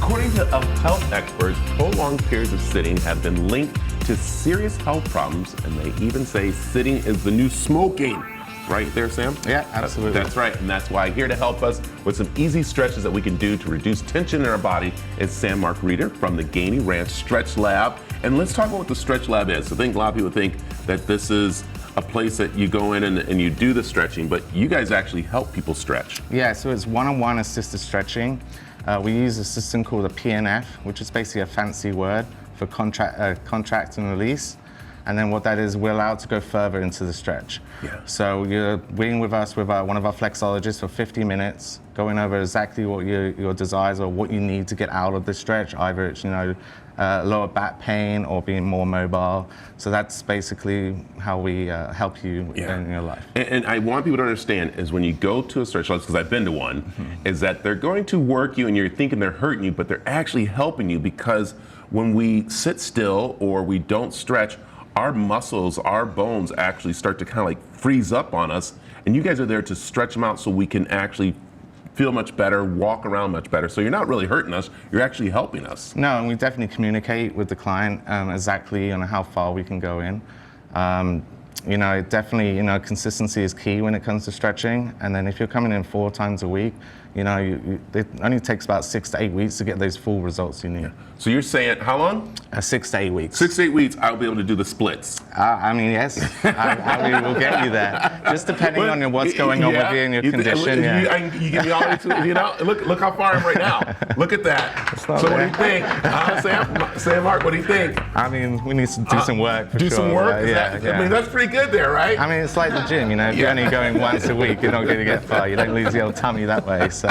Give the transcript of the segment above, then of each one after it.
According to health experts, prolonged periods of sitting have been linked to serious health problems, and they even say sitting is the new smoking. Right there, Sam? Yeah, absolutely. That's right, and that's why here to help us with some easy stretches that we can do to reduce tension in our body is Sam Mark Reeder from the Gainey Ranch Stretch Lab. And let's talk about what the Stretch Lab is. I think a lot of people think that this is a place that you go in and you do the stretching, but you guys actually help people stretch. Yeah, so it's one-on-one assisted stretching. We use a system called a PNF, which is basically a fancy word for contract and release. And then what that is, we're allowed to go further into the stretch. Yeah. So you're being with us with one of our flexologists for 50 minutes, going over exactly what your desires or what you need to get out of the stretch. Either it's lower back pain or being more mobile. So that's basically how we help you in your life. And I want people to understand is when you go to a stretch lab, because I've been to one, is that they're going to work you and you're thinking they're hurting you, but they're actually helping you, because when we sit still or we don't stretch, our muscles, our bones actually start to kind of like freeze up on us, and you guys are there to stretch them out so we can actually feel much better, walk around much better. So you're not really hurting us, you're actually helping us. No, and we definitely communicate with the client exactly on how far we can go in. Definitely, consistency is key when it comes to stretching. And then if you're coming in 4 times a week, it only takes about 6 to 8 weeks to get those full results you need. So you're saying, how long? 6 to 8 weeks. 6 to 8 weeks, I'll be able to do the splits. Yes, I will get you there. Just depending on what's going on with you and your condition. You give me all the look how far I am right now. Look at that. So what do you think? Sam Mark, what do you think? We need to do some work. Do some work? That's pretty good there, right? It's like the gym, if you're only going once a week, you're not going to get far. You don't lose your old tummy that way. So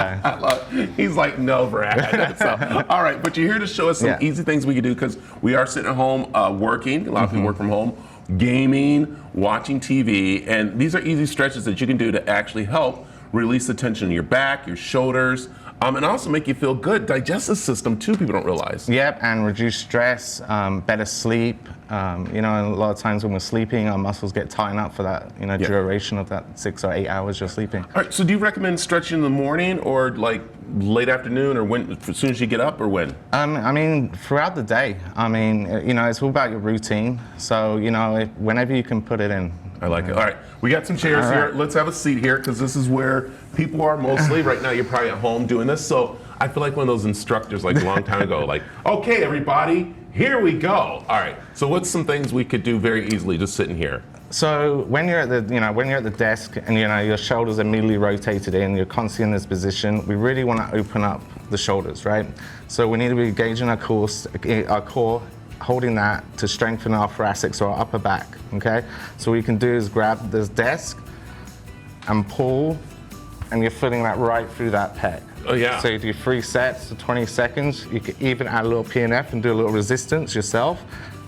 he's like, no, Brad. So, all right, but you're here to show us some easy things we can do, because we are sitting at home working. A lot of people work from home, gaming, watching TV, and these are easy stretches that you can do to actually help release the tension in your back, your shoulders, and also make you feel good. Digestive system too, people don't realize. Yep, and reduce stress, better sleep. And a lot of times when we're sleeping, our muscles get tightened up for that, duration of that 6 or 8 hours you're sleeping. All right, so do you recommend stretching in the morning or like late afternoon, or when, as soon as you get up, or when? Throughout the day. It's all about your routine. So, whenever you can put it in. I like it. All right, we got some chairs here. Let's have a seat here, because this is where people are mostly. Right now, you're probably at home doing this. So I feel like one of those instructors like a long time ago, like, okay, everybody, here we go. All right, so what's some things we could do very easily just sitting here? So when you're at the desk and your shoulders are immediately rotated in, you're constantly in this position, we really want to open up the shoulders, right? So we need to be engaging our core, holding that to strengthen our thoracics or our upper back, okay? So what you can do is grab this desk and pull, and you're filling that right through that pec. Oh yeah. So you do 3 sets to 20 seconds. You can even add a little PNF and do a little resistance yourself,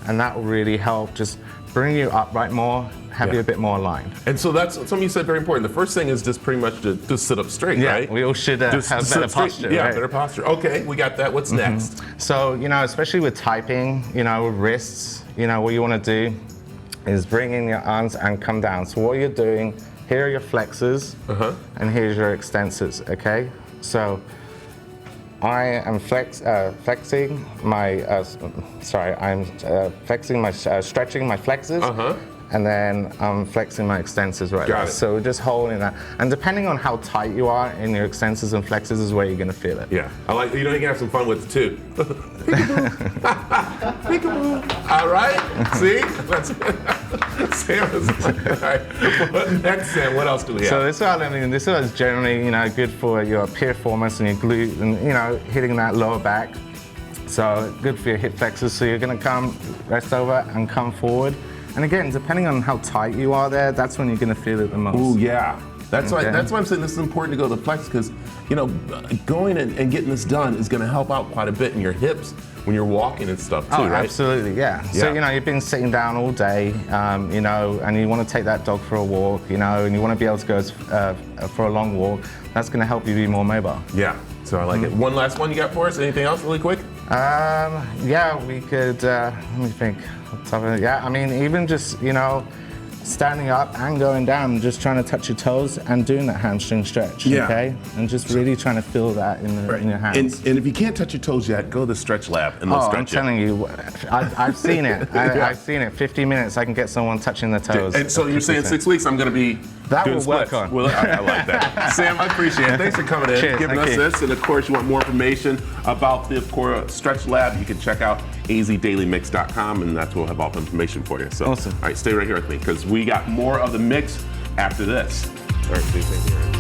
and that will really help just bring you upright more, have you a bit more aligned. And so that's something you said very important. The first thing is just pretty much to sit up straight, right? We all should have better posture. Yeah, right? better posture. Okay, we got that. What's next? So, especially with typing, with wrists, what you want to do is bring in your arms and come down. So what you're doing, here are your flexors, and here's your extensors, okay? So I am flexing my, stretching my flexors, and then I'm flexing my extensors right now. So we're just holding that. And depending on how tight you are in your extensors and flexors is where you're gonna feel it. Yeah, I like, you can have some fun with it too. Peekaboo. All right, see? Sam is like, all right. What next, Sam? What else do we have? So this is generally, good for your piriformis and your glute and, hitting that lower back. So good for your hip flexors. So you're gonna come, rest over and come forward. And again, depending on how tight you are there, that's when you're gonna feel it the most. Ooh, yeah. That's why I'm saying this is important to go to the flex, because going and getting this done is going to help out quite a bit in your hips when you're walking and stuff too, right? Absolutely, yeah. So you've been sitting down all day, and you want to take that dog for a walk, and you want to be able to go for a long walk. That's going to help you be more mobile. Yeah. So I like it. One last one you got for us? Anything else, really quick? We could. Let me think. Yeah, even just standing up and going down, just trying to touch your toes and doing that hamstring stretch, Yeah. okay? And just really trying to feel that in your hands. And if you can't touch your toes yet, go to the Stretch Lab and they'll Oh, I'm stretch you. telling you, I've seen it. I've seen it. 15 minutes, I can get someone touching their toes. And so you're saying 6 weeks, I'm going to be That doing will work splits. on. Well, I like that. Sam, I appreciate it. Thanks for coming in, Cheers, giving thank us you. this. And of course, you want more information about the Cora Stretch Lab, you can check out azdailymix.com, and that's where we'll have all the information for you. So, Awesome. all right, stay right here with me because we got more of the mix after this. All right, stay here.